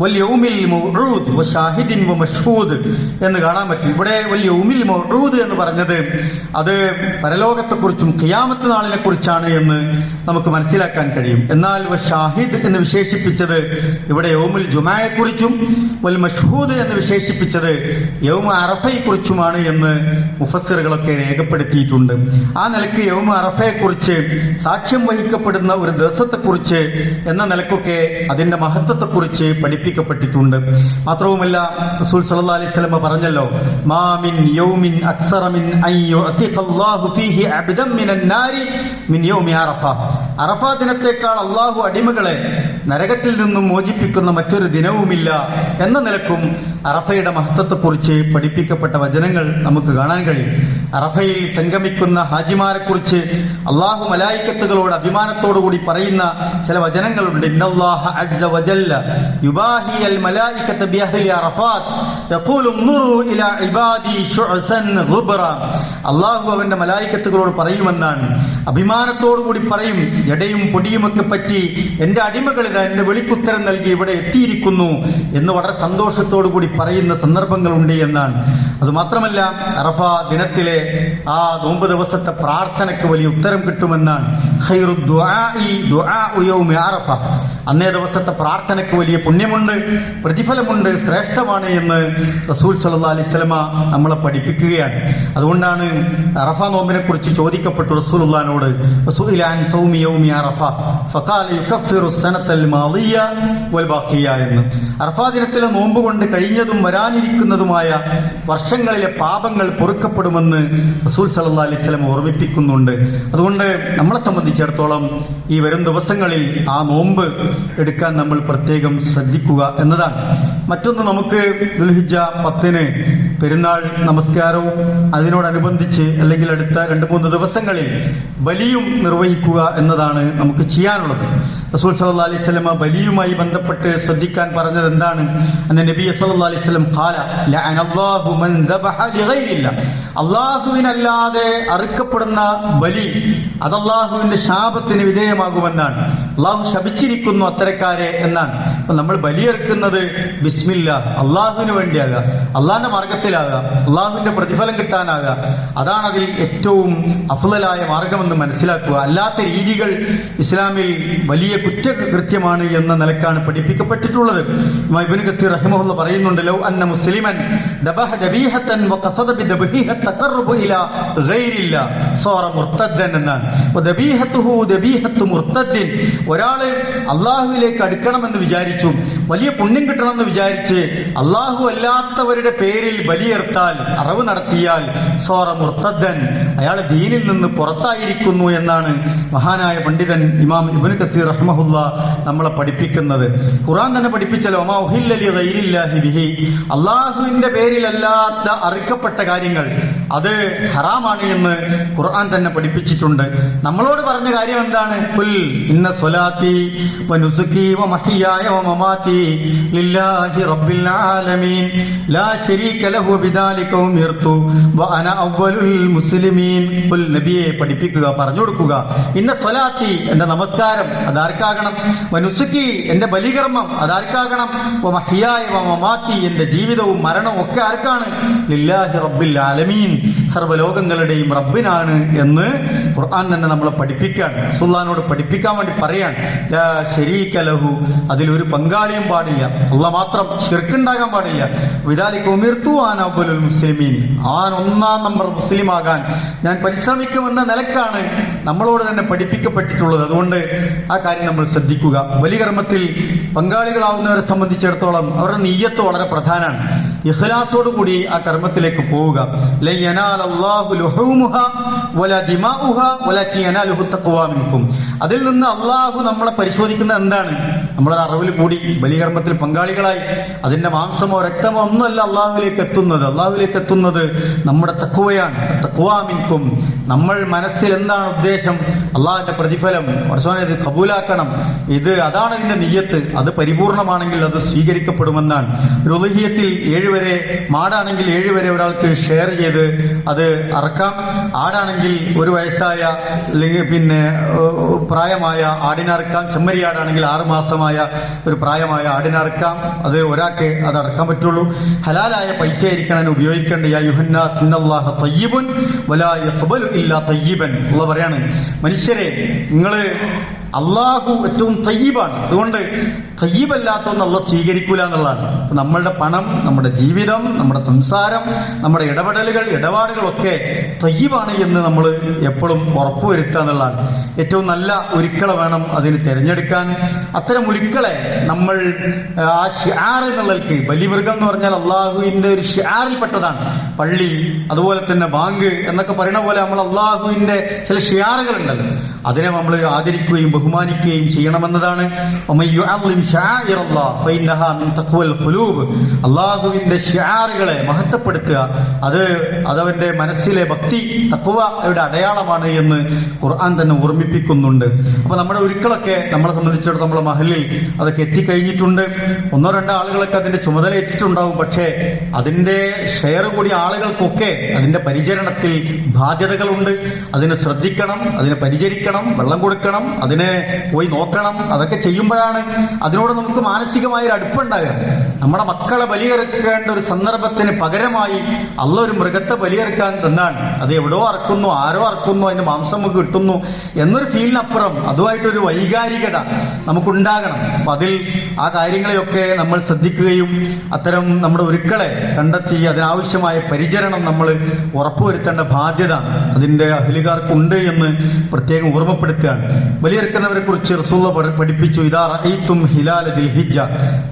വൽ യൗമിൽ മൗഊദ് വശാഹിദിൻ വമശ്ഹൂദ് എന്ന് കാണാൻ പറ്റും. ഇവിടെ വൽ യൗമിൽ മൗഊദ് എന്ന് പറഞ്ഞത് അത് പരലോകത്തെക്കുറിച്ചും ഖിയാമത്ത് നാളിനെ കുറിച്ചാണ് എന്ന് നമുക്ക് മനസ്സിലാക്കാൻ കഴിയും. എന്നാൽ വശാഹിദ് എന്ന് വിശേഷിപ്പിച്ചത് ഇവിടെ യൗമുൽ ജുമാഅയെക്കുറിച്ചും വൽ മശ്ഹൂദ് എന്ന് വിശേഷിപ്പിച്ചത് യൗമ അറഫയെക്കുറിച്ചുമാണ് എന്ന് മുഫസ്സിറുകളൊക്കെ രേഖപ്പെടുത്തിയിട്ടുണ്ട്. ആ നിലയ്ക്ക് യൗമ അറഫയെക്കുറിച്ച് സാക്ഷ്യം വഹിക്കപ്പെടുന്ന ഒരു ദിവസത്തെക്കുറിച്ച് എന്ന നിലക്കൊക്കെ അതിന്റെ മഹത്വത്തെക്കുറിച്ച് പഠിപ്പിക്കപ്പെട്ടിട്ടുണ്ട്. മാത്രവുമല്ല റസൂൽ സല്ലല്ലാഹു അലൈഹി വസല്ലം പറഞ്ഞല്ലോ, മാ മിൻ യൗമിൻ അക്സറ മിൻ അൻ യുഅതിഖല്ലാഹു ഫീഹി അബ്ദൻ മിനൻ നാരി മിൻ യൗമി അറഫ. അറഫ ദിനത്തേക്കാൾ അല്ലാഹു അടിമകളെ നരകത്തിൽ നിന്നും മോചിപ്പിക്കുന്ന മറ്റൊരു ദിനവുമില്ല എന്ന നിലക്കും അറഫയുടെ മഹത്വത്തെക്കുറിച്ച് പഠിപ്പിക്കപ്പെട്ട വചനങ്ങൾ നമുക്ക് കാണാൻ കഴിയും. അറഫയിൽ സംഗമിക്കുന്ന ഹാജിമാരെ കുറിച്ച് അല്ലാഹു മലായിക്കത്തുകളോട് അഭിമാനത്തോടുകൂടി പറയുന്ന ചില വചനങ്ങളുണ്ട്. ഇന്നല്ലാഹ അസ്സ വജല്ല യുബാഹി അൽ മലായികത ബിഅഹ്ലി അറഫാത്ത് യഖൂലു ഉൻദുറു ഇലാ ഇബാദി ശുഅസൻ ഗുബ്റ. അല്ലാഹു അവന്റെ മലായിക്കത്തുകളോട് പറയുമെന്നാണ്, അഭിമാനത്തോടുകൂടി പറയും, ജടയും പൊടിയുമൊക്കെ പറ്റി എന്റെ അടിമകൾ ഇതാ എന്റെ വെളിക്കുത്തരം നൽകി ഇവിടെ എത്തിയിരിക്കുന്നു എന്ന് വളരെ സന്തോഷത്തോടുകൂടി പറയുന്ന സന്ദർഭങ്ങളുണ്ട് എന്നാണ്. അതുമാത്രമല്ല അറഫ ദിനത്തിലെ ആ നോമ്പ് ദിവസത്തെ പ്രാർത്ഥനയ്ക്ക് വലിയ ഉത്തരം കിട്ടുമെന്നാണ്. ഖൈറു ദുആഇ ദുആഉ യൗമി അറഫ. അന്നേ ദിവസത്തെ പ്രാർത്ഥനയ്ക്ക് വലിയ പുണ്യമുണ്ട്, പ്രതിഫലമുണ്ട്, ശ്രേഷ്ഠമാണ് എന്ന് റസൂൽ സല്ലല്ലാഹു അലൈഹി വസല്ലമ നമ്മളെ പഠിപ്പിക്കുകയാണ്. അതുകൊണ്ടാണ് അറഫ നോമ്പിനെ കുറിച്ച് ചോദിക്കപ്പെട്ടു റസൂലുള്ളാഹിനോട്, വസുഇല അൻ സൗമി യൗമി അറഫ ഫഖാല യുകഫിറു സനതൽ മാദിയ വൽ ബാഖിയ എന്ന്. അറഫാ ദിനത്തിലെ നോമ്പ് കൊണ്ട് കഴിഞ്ഞതും വരാനിരിക്കുന്നതുമായ വർഷങ്ങളിലെ പാപങ്ങൾ പൊറുക്കപ്പെടുമെന്ന് റസൂൽ സല്ലല്ലാഹു അലൈഹി വസല്ലം ഓർമ്മിപ്പിക്കുന്നുണ്ട്. അതുകൊണ്ട് നമ്മളെ സംബന്ധിച്ചിടത്തോളം ഈ വരും ദിവസങ്ങളിൽ ആ നോമ്പ് എടുക്കാൻ നമ്മൾ പ്രത്യേകം ശ്രദ്ധിക്കുക എന്നതാണ്. മറ്റൊന്ന്, നമുക്ക് ദുൽഹിജ്ജ 10 പെരുന്നാൾ നമസ്കാരവും അതിനോടനുബന്ധിച്ച് അല്ലെങ്കിൽ അടുത്ത 2-3 ദിവസങ്ങളിൽ ബലിയും നിർവഹിക്കുക എന്നതാണ് നമുക്ക് ചെയ്യാനുള്ളത്. റസൂൽ സല്ലല്ലാഹു അലൈഹി വസല്ലം ബലിയുമായി ബന്ധപ്പെട്ട് ശ്രദ്ധിക്കാൻ പറഞ്ഞത് എന്താണ്? നബി സല്ലല്ലാഹു അലൈഹി വസല്ലം ഖാല ലഅനല്ലാഹു മൻ ദബഹ ലിഗൈരില്ല. അല്ലാഹുവിനല്ലാതെ അറുക്കപ്പെടുന്ന ബലി അത് അല്ലാഹുവിന്റെ ശാപത്തിന് വിധേയമാകുമെന്നാണ്. അള്ളാഹു ശപിച്ചിരിക്കുന്നു അത്തരക്കാരെ എന്നാണ്. അപ്പൊ നമ്മൾ ബലിയെറുക്കുന്നത് ബിസ്മില്ല, അള്ളാഹുവിന് വേണ്ടിയാകുക, അള്ളാഹിന്റെ മാർഗത്തിലാകുക, അള്ളാഹുവിന്റെ പ്രതിഫലം കിട്ടാനാകുക. അതാണ് അതിൽ ഏറ്റവും അഫ്ളലായ മാർഗമെന്ന് മനസ്സിലാക്കുക. അല്ലാത്ത രീതികൾ ഇസ്ലാമിൽ വലിയ കുറ്റകൃത്യമാണ് എന്ന നിലക്കാണ് പഠിപ്പിക്കപ്പെട്ടിട്ടുള്ളത്. ഇബ്നു കസീർ റഹിമഹുല്ലാഹ് പറയുന്നുണ്ട്, ലൗ അന്ന മുസ്ലിമൻ ദബഹ ദബീഹതൻ വഖസദ ബിദബീഹ തഖറബു ഇലാ ഗൈരില്ല സോറ മുർത്തദ്ദൻ എന്നാണ്. ദബീഹത്തുഹു ദബീഹത്തു മുർത്തദ്ദിൻ, ഒരാള് അള്ളാഹുവിലേക്ക് അടുക്കണമെന്ന് വിചാരിച്ചു, വലിയ പുണ്യം കിട്ടണമെന്ന് വിചാരിച്ച് അള്ളാഹു അല്ലാത്തവരുടെ പേരിൽ ബലിയെർത്താൽ, അറവ് നടത്തിയാൽ സോറ മുർത്തദ്ദൻ, അയാൾ ദീനിൽ നിന്ന് പുറത്തായിരിക്കുന്നു എന്നാണ് മഹാനായ പണ്ഡിതൻ ഇമാം ഇബ്നു കസീർ റഹിമഹുല്ലാഹ് നമ്മളെ പഠിപ്പിക്കുന്നത്. ഖുർആൻ തന്നെ പഠിപ്പിച്ചല്ലോ, വമാ ഉഹില്ല ലി ഗൈരില്ലാഹി ബിഹി, അള്ളാഹുവിന്റെ പേരിലല്ലാത്ത അറുക്കപ്പെട്ട കാര്യങ്ങൾ അത് ഹറാമാണ് എന്ന് ഖുർആൻ തന്നെ പഠിപ്പിച്ചിട്ടുണ്ട്. നമ്മളോട് പറഞ്ഞ കാര്യം എന്താണ്? ഖുൽ ഇന്ന സ്വലാത്തി വനുസുകി വമഹ്യായ വമമാതി ലില്ലാഹി റബ്ബിൽ ആലമീൻ ലാ ശരീക ലഹു ബിദാലിക ഉമിർതു വഅന അവ്വലുൽ മുസ്ലിമീൻ. ഖുൽ, നബിയെ പഠിപ്പിക്കുക, പറഞ്ഞു കൊടുക്കുക, ഇന്ന സ്വലാത്തി, എന്റെ നമസ്കാരം അതാർക്കാകണം, വനുസുകി, എന്റെ ബലികർമ്മം അതാർക്കാകണം, വമഹ്യായ വമമാതി, എന്റെ ജീവിതവും മരണവും ഒക്കെ ആർക്കാണ്? ലില്ലാഹി റബ്ബിൽ ആലമീൻ, സർവ്വലോകങ്ങളുടെയും റബ്ബിനാണ് എന്ന് ഖുർആൻ തന്നെ നമ്മളെ പഠിപ്പിക്കാൻ, റസൂലുള്ളാഹിനോട് പഠിപ്പിക്കാൻ വേണ്ടി പറയാൻ. ലാ ശരീക ലഹു, അതിലൊരു പങ്കാളിയും പാടില്ല, അല്ലാഹ് മാത്രം, ശിർക്കുണ്ടാകാൻ പാടില്ല. വിദാലിക ഉമിർതു അന അവ്വലുൽ മുസ്ലിമീൻ, ഒന്നാം നമ്പർ മുസ്ലിം ആകാൻ ഞാൻ പരിശ്രമിക്കുമെന്ന നിലക്കാണ് നമ്മളോട് തന്നെ പഠിപ്പിക്കപ്പെട്ടിട്ടുള്ളത്. അതുകൊണ്ട് ആ കാര്യം നമ്മൾ ശ്രദ്ധിക്കുക. ബലികർമ്മത്തിൽ പങ്കാളികളാവുന്നവരെ സംബന്ധിച്ചിടത്തോളം അവരുടെ നിയ്യത്ത് വളരെ പ്രധാനമാണ്. ഇഖ്ലാസോടുകൂടി ആ കർമ്മത്തിലേക്ക് പോവുക. ലൻ യനാലല്ലാഹു ലുഹൂമുഹാ വലാ ദിമാഉഹാ വലാകിൻ യനാലുഹു തഖ്വാ മിൻകും. അതിൽ നിന്ന് അള്ളാഹു നമ്മളെ പരിശോധിക്കുന്നത് എന്താണ്? നമ്മളൊരു അറിവിൽ കൂടി ബലികർമ്മത്തിൽ പങ്കാളികളായി അതിന്റെ മാംസമോ രക്തമോ ഒന്നുമല്ല അള്ളാഹുവിലേക്ക് എത്തുന്നത്. അള്ളാഹുവിലേക്ക് എത്തുന്നത് നമ്മുടെ തഖ്വയാണ്. തഖ്വാ മിൻകും, നമ്മൾ മനസ്സിൽ എന്താണ് ഉദ്ദേശം, അള്ളാഹിന്റെ പ്രതിഫലം, പടച്ചോനെ ഇത് കബൂലാക്കണം, അതാണ് ഇതിന്റെ നിയ്യത്ത്. അത് പരിപൂർണമാണെങ്കിൽ അത് സ്വീകരിക്കപ്പെടുമെന്നാണ്. ഒരു ഉളുഹിയത്തിൽ 7 വരെ, മാടാണെങ്കിൽ 7 വരെ ഒരാൾക്ക് ഷെയർ ചെയ്ത് അത് അറക്കാം. ആടാണെങ്കിൽ 1 വയസ്സായ അല്ലെങ്കിൽ പ്രായമായ ആടിനറക്കാം. ചെമ്മരിയാടാണെങ്കിൽ 6 മാസമായ ഒരു പ്രായമായ ആടിനറക്കാം. അത് ഒരാൾക്ക് അത് അറക്കാൻ പറ്റുള്ളൂ. ഹലാലായ പൈസ ആയിരിക്കണം ഉപയോഗിക്കേണ്ട. യാ യുഹന്നാസ് ഇന്നല്ലാഹ തയ്യിബുൻ വലാ യഖ്ബലു ഇല്ലാ തയ്യിബൻ. അല്ലാഹു പറയാണ്, മനുഷ്യരെ, നിങ്ങള് അള്ളാഹു ഏറ്റവും തയ്യിബാണ്, അതുകൊണ്ട് തയ്യിബല്ലാത്തൊന്നും അള്ളാഹ് സ്വീകരിക്കൂല എന്നുള്ളതാണ്. നമ്മളുടെ പണം, നമ്മുടെ ജീവിതം, നമ്മുടെ സംസാരം, നമ്മുടെ ഇടപാടുകളൊക്കെ തയ്യിബാണ് എന്ന് നമ്മൾ എപ്പോഴും ഉറപ്പുവരുത്തുക എന്നുള്ളതാണ്. ഏറ്റവും നല്ല ഒരുക്കളെ വേണം അതിന് തിരഞ്ഞെടുക്കാൻ. അത്തരം ഒരുക്കളെ നമ്മൾ ആ ഷിആർ എന്നുള്ളതിലേക്ക്, ബലിമൃഗം എന്ന് പറഞ്ഞാൽ അള്ളാഹുവിന്റെ ഒരു ഷിആറിൽപ്പെട്ടതാണ്. പള്ളി, അതുപോലെ തന്നെ ബാങ്ക് എന്നൊക്കെ പറയുന്ന പോലെ നമ്മൾ അള്ളാഹുവിന്റെ ചില ഷിആറുകൾ ഉണ്ടല്ലോ, അതിനെ നമ്മൾ ആദരിക്കുകയും ബഹുമാനിക്കുകയും ചെയ്യണമെന്നതാണ്. അള്ളാഹുവിന്റെ ഷിആറുകളെ മഹത്വപ്പെടുത്തുക, അതവന്റെ മനസ്സിലെ ഭക്തി, തഖ്വയുടെ അടയാളമാണ് എന്ന് ഖുർആൻ തന്നെ ഓർമ്മിപ്പിക്കുന്നുണ്ട്. അപ്പൊ നമ്മുടെ ഒരുക്കളൊക്കെ നമ്മളെ സംബന്ധിച്ചിടത്തോളം നമ്മളെ മഹലിൽ അതൊക്കെ എത്തിക്കഴിഞ്ഞിട്ടുണ്ട്. 1-2 ആളുകളൊക്കെ അതിന്റെ ചുമതല ഏറ്റിട്ടുണ്ടാവും. പക്ഷേ അതിന്റെ ഷെയർ കൂടിയ ആളുകൾക്കൊക്കെ അതിന്റെ പരിചരണത്തിൽ ബാധ്യതകളുണ്ട്. അതിനെ ശ്രദ്ധിക്കണം, അതിനെ പരിചരിക്കണം, വെള്ളം കൊടുക്കണം, അതിനെ പോയി നോക്കണം. അതൊക്കെ ചെയ്യുമ്പോഴാണ് അതിനോട് നമുക്ക് മാനസികമായ ഒരു അടുപ്പുണ്ടാകുക. നമ്മുടെ മക്കളെ ബലിയെറുക്കേണ്ട ഒരു സന്ദർഭത്തിന് പകരമായി അള്ള ഒരു മൃഗത്തെ ബലിയെറുക്കാൻ തന്നാണ്. അത് എവിടോ അറക്കുന്നു, ആരോ അറക്കുന്നു, അതിന്റെ മാംസം നമുക്ക് കിട്ടുന്നു എന്നൊരു ഫീലിനപ്പുറം അതുമായിട്ടൊരു വൈകാരികത നമുക്കുണ്ടാകണം. അപ്പൊ അതിൽ ആ കാര്യങ്ങളെയൊക്കെ നമ്മൾ ശ്രദ്ധിക്കുകയും അത്തരം നമ്മുടെ ഒരുക്കളെ കണ്ടെത്തി അതിനാവശ്യമായ പരിചരണം നമ്മൾ ഉറപ്പുവരുത്തേണ്ട ബാധ്യത അതിന്റെ അഹ്ലുകാർക്കുണ്ട് എന്ന് പ്രത്യേകം ഓർമ്മപ്പെടുത്തുകയാണ്. ബലിയെറുക്കുന്നവരെ കുറിച്ച് റസൂലുള്ളാഹി പഠിപ്പിച്ചു, ഇദാ റഅയ്തും ഹിലാല ദുൽഹിജ്ജ,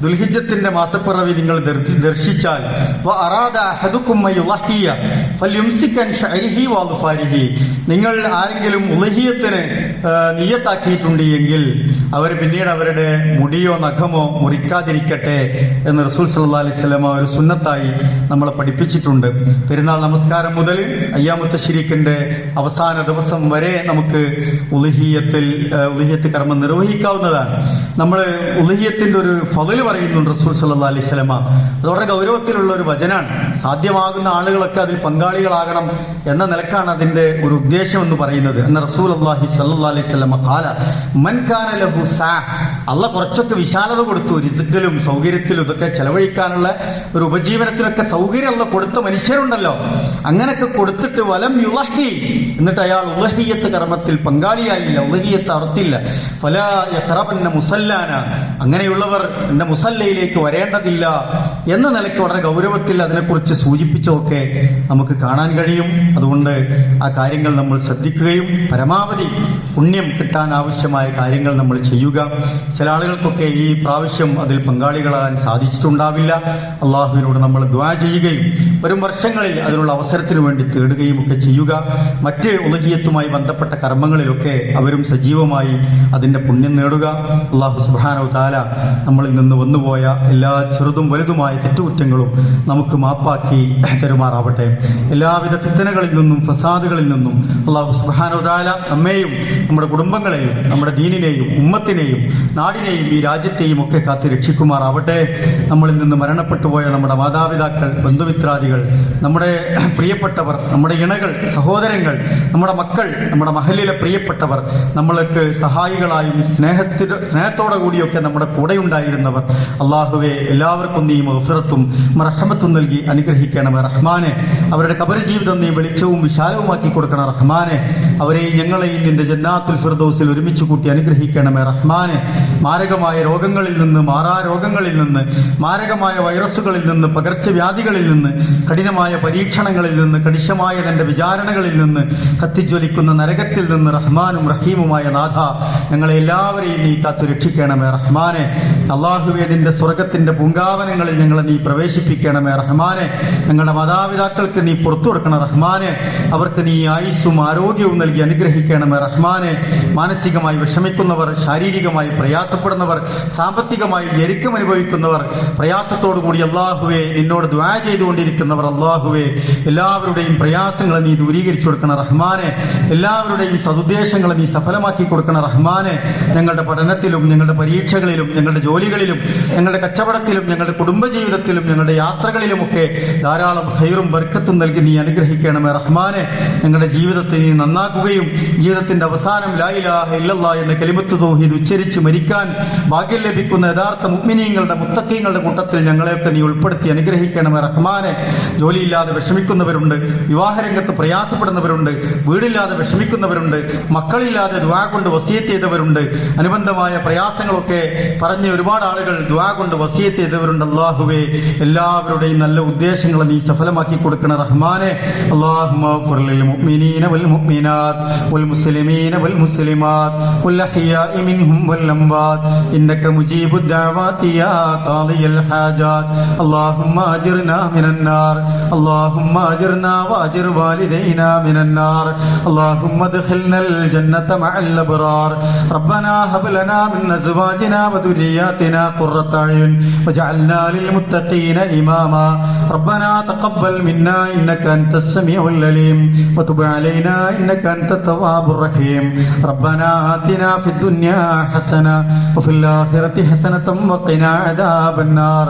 ദുൽഹിജ്ജത്തിന്റെ മാസപ്പിറവി നിങ്ങൾ ദർശിച്ചാൽ, വഅറാദ അഹദുകും യുളഹിയ ഫൽയുംസിക് അൻ ശഅരിഹി വഅദ്ഫാരിഹി, നിങ്ങൾ ആരെങ്കിലും ഉളഹിയത്തിന് നിയ്യത്താക്കിയിട്ടുണ്ട് എങ്കിൽ അവർ പിന്നീട് അവരുടെ മുടിയോ നഖമോ കർമ്മമോ മുറിക്കാതിരിക്കട്ടെ എന്ന് റസൂൽ സല്ലല്ലാഹു അലൈഹി വസല്ലം ഒരു സുന്നത്തായി നമ്മളെ പഠിപ്പിച്ചിട്ടുണ്ട്. പെരുന്നാൾ നമസ്കാരം മുതൽ അയ്യാമു തശ്രീഖിന്റെ അവസാന ദിവസം വരെ നമുക്ക് ഉളുഹിയ്യത്ത് കർമ്മം നിർവഹിക്കാവുന്നതാണ്. നമ്മൾ ഉളുഹിയ്യത്തിന്റെ ഒരു ഫള് പറയുന്നുണ്ട് റസൂൽ സല്ലല്ലാഹു അലൈഹി വസല്ലം. അത് വളരെ ഗൗരവത്തിലുള്ള ഒരു വചനാണ്. സാധ്യമാകുന്ന ആളുകളൊക്കെ അതിൽ പങ്കാളികളാകണം എന്ന നിലക്കാണ് അതിന്റെ ഒരു ഉദ്ദേശം എന്ന് പറയുന്നത്. എന്ന റസൂലുള്ളാഹി സ്വല്ലല്ലാഹു അലൈഹി വസല്ലം ഖാല മൻ കാന ലഹു സാ, അല്ലാഹ് കുറച്ചൊക്കെ വിശാലത കൊടുത്തു, റിസ്ക്കിലും സൗകര്യത്തിലും ഇതൊക്കെ ചെലവഴിക്കാനുള്ള ഒരു ഉപജീവനത്തിനൊക്കെ സൗകര്യം അല്ലാഹ് കൊടുത്ത മനുഷ്യരുണ്ടല്ലോ. അങ്ങനൊക്കെ കൊടുത്തിട്ട് വലം യുളഹി, എന്നിട്ട് അയാൾ ഉളഹിയ്യത്ത് കർമ്മത്തിൽ പങ്കാളിയായില്ല, ഉളഹിയ്യത്ത് അർത്തില്ല. ഫലാ യഖറബന്ന മുസല്ലാന, അങ്ങനെയുള്ളവർ എന്റെ മുസല്ലയിലേക്ക് വരേണ്ടതില്ല എന്ന നിലയ്ക്ക് വളരെ ഗൗരവത്തിൽ അതിനെക്കുറിച്ച് സൂചിപ്പിച്ചതൊക്കെ നമുക്ക് കാണാൻ കഴിയും. അതുകൊണ്ട് ആ കാര്യങ്ങൾ നമ്മൾ ശ്രദ്ധിക്കുകയും പരമാവധി പുണ്യം കിട്ടാൻ ആവശ്യമായ കാര്യങ്ങൾ നമ്മൾ ചെയ്യുക. ചില ആളുകൾക്കൊക്കെ ഈ പ്രാവശ്യം അതിൽ പങ്കാളികളാകാൻ സാധിച്ചിട്ടുണ്ടാവില്ല. അള്ളാഹുവിനോട് നമ്മൾ ദുആ ചെയ്യുകയും വരും വർഷങ്ങളിൽ അതിനുള്ള അവസരത്തിനു വേണ്ടി തേടുകയും ഒക്കെ ചെയ്യുക. മറ്റ് ഉളുഹിയ്യത്തുമായി ബന്ധപ്പെട്ട കർമ്മങ്ങളിലൊക്കെ അവരും സജീവമായി അതിന്റെ പുണ്യം നേടുക. അള്ളാഹു സുബ്ഹാനഹു വ തആല നമ്മളിൽ നിന്ന് വന്നുപോയ എല്ലാ ചെറുതും വലുതുമായ തെറ്റുകുറ്റങ്ങളും നമുക്ക് മാപ്പാക്കി തരുമാറാവട്ടെ. എല്ലാവിധ ഫിത്നകളിൽ നിന്നും ഫസാദുകളിൽ നിന്നും അള്ളാഹു സുബ്ഹാനഹു വ തആല നമ്മെയും നമ്മുടെ കുടുംബങ്ങളെയും നമ്മുടെ ദീനിനെയും ഉമ്മത്തിനെയും നാടിനെയും ഈ രാജ്യത്തെയും ഒക്കെ കാത്ത് രക്ഷിക്കുമാറാവട്ടെ. നമ്മളിൽ നിന്ന് മരണപ്പെട്ടുപോയ നമ്മുടെ മാതാപിതാക്കൾ, ബന്ധുമിത്രാദികൾ, നമ്മുടെ പ്രിയപ്പെട്ടവർ, നമ്മുടെ ഇണകൾ, സഹോദരങ്ങൾ, നമ്മുടെ മക്കൾ, നമ്മുടെ മഹല്ലിലെ പ്രിയപ്പെട്ടവർ, നമ്മൾക്ക് സഹായികളായും സ്നേഹത്തോടു കൂടിയൊക്കെ നമ്മുടെ കൂടെയുണ്ടായിരുന്നവർ, അള്ളാഹുവെ എല്ലാവർക്കും നീ മഗ്ഫിറത്തും റഹ്മത്തും നൽകി അനുഗ്രഹിക്കണമേ റഹ്മാനെ. അവരുടെ ഖബർ ജീവിതം നീ വെളിച്ചവും വിശാലവുമാക്കി കൊടുക്കണം റഹ്മാനെ. അവരെയും ഞങ്ങളെയും നിന്റെ ജന്നാത്തുൽ ഫിർദൗസിൽ ഒരുമിച്ച് കൂട്ടി അനുഗ്രഹിക്കണമേ റഹ്മാനെ. മാരകമായ രോഗങ്ങളിൽ നിന്ന്, മാറാരോഗങ്ങളിൽ നിന്ന്, മാരകമായ വൈറസുകളിൽ നിന്ന്, പകർച്ചവ്യാധികളിൽ നിന്ന്, കഠിനമായ പരീക്ഷണങ്ങളിൽ നിന്ന്, കണിശമായ തന്റെ വിചാരണകളിൽ നിന്ന്, കത്തിജ്വലിക്കുന്ന നരകത്തിൽ നിന്ന് റഹ്മാനും റഹീമുമായ നാഥ ഞങ്ങളെ എല്ലാവരെയും നീ കാത്തു രക്ഷിക്കണമേ റഹ്മാനെ. അള്ളാഹുവേ, നിന്റെ സ്വർഗത്തിന്റെ പൂങ്കാവനങ്ങളിൽ ഞങ്ങളെ നീ പ്രവേശിപ്പിക്കണമേ റഹ്മാനെ. ഞങ്ങളുടെ മാതാപിതാക്കൾക്ക് നീ പുറത്തു കൊടുക്കണം റഹ്മാനെ. അവർക്ക് നീ ആയുസ്സും ആരോഗ്യവും നൽകി അനുഗ്രഹിക്കണമേ റഹ്മാനെ. മാനസികമായി വിഷമിക്കുന്നവർ, ശാരീരികമായി പ്രയാസപ്പെടുന്നവർ, സാമ്പത്തികമായി ഞെരുക്കം അനുഭവിക്കുന്നവർ, പ്രയാസത്തോടുകൂടി അള്ളാഹുവെ നിന്നോട് ദുആ ചെയ്തുകൊണ്ടിരിക്കുന്നവർ, അള്ളാഹുവെ എല്ലാവരുടെയും പ്രയാസങ്ങളെ നീ ദൂരീകരിച്ചു കൊടുക്കണം റഹ്മാനെ. എല്ലാവരുടെയും സതുദ്ദേശങ്ങളെ നീ സഫലമാക്കി കൊടുക്കണം റഹ്മാനെ. ഞങ്ങളുടെ പഠനത്തിലും ഞങ്ങളുടെ പരീക്ഷകളിലും ഞങ്ങളുടെ ജോലികളിലും ഞങ്ങളുടെ കച്ചവടത്തിലും ഞങ്ങളുടെ കുടുംബജീവിതത്തിലും ഞങ്ങളുടെ യാത്രകളിലുമൊക്കെ ധാരാളം ഖൈറും ബർക്കത്തും നൽകി നീ അനുഗ്രഹിക്കണമേ റഹ്മാനെ. ഞങ്ങളുടെ ജീവിതത്തെ നീ നന്നാക്കുകയും ജീവിതത്തിന്റെ അവസാനം ലാ ഇലാഹ ഇല്ലല്ലാഹ് എന്ന കലിമത്ത് തൗഹീദ് ഉച്ചരിച്ച് മരിക്കാൻ ഭാഗ്യം ലഭിക്കുന്ന യഥാർത്ഥ മുഅ്മിനീങ്ങളുടെ മുത്തഖീങ്ങളുടെ കൂട്ടത്തിൽ ഞങ്ങളെയൊക്കെ നീ ഉൾപ്പെടുത്തി അനുഗ്രഹിക്കണമേ റഹ്മാനെ. ജോലിയില്ലാതെ വിഷമിക്കുന്നവരുണ്ട്, വിവാഹരംഗത്ത് പ്രയാസപ്പെടുന്നവരുണ്ട്, വീടില്ലാതെ വിഷമിക്കുന്നവരുണ്ട്, മക്കളില്ലാതെ ദുആ കൊണ്ട് വസിയത്ത് ചെയ്തവരുണ്ട്, അനുബന്ധമായ പ്രയാസങ്ങളൊക്കെ പറഞ്ഞ് ഒരുപാട് ആളുകൾ ദുആ കൊണ്ട് വസിയത്ത് ചെയ്തവരുണ്ട്. അല്ലാഹുവേ, എല്ലാവരുടെയും നല്ല ഉദ്ദേശങ്ങളെ നീ സഫലമാക്കി കൊടുക്കണം റഹ്മാനെ. അല്ലാഹുമ്മ ഗ്ഫിർ ലിൽ മുഅ്മിനീന വൽ മുഅ്മിനാത്ത് വൽ മുസ്ലിമീന വൽ മുസ്ലിമാത്ത് വൽ അഹ്യാഇ മിൻഹും വൽ അംവാത്ത് ഇന്നക മുജീബുദ് ദഅവാതി യാ ഖാദിയൽ ഹാജാത്ത്. അല്ലാഹുമ്മ അജിർനാ മിനൻ നാർ, അല്ലാഹുമ്മ അജിർനാ വഅജിർ വാലിദൈനാ മിനൻ നാർ, അല്ലാഹുമ്മ അദ്ഖിൽനൽ ജന്നത മഅൽ അബ്റാർ. റബ്ബനാ ഹബ് ലനാ മിൻ അസ്വാജിനാ വദുരിയാതിനാ ഖുർറത അയുൻ വജഅൽനാ ലിൽ മുത്തഖീന ഇമാമാ. റബ്ബനാ തഖബ്ബൽ മിന്നാ ഇന്നക അൻതസ് സമീഉൽ അലീം വതുബ് അലൈനാ ഇന്നക അൻതത് തവ്വാബുർ റഹീം. റബ്ബനാ ആതിനാ ഫിദ് ദുനിയാ ഹസന വഫിൽ ആഖിറതി ഹസനതൻ വഖിനാ അദാബൻ നാർ.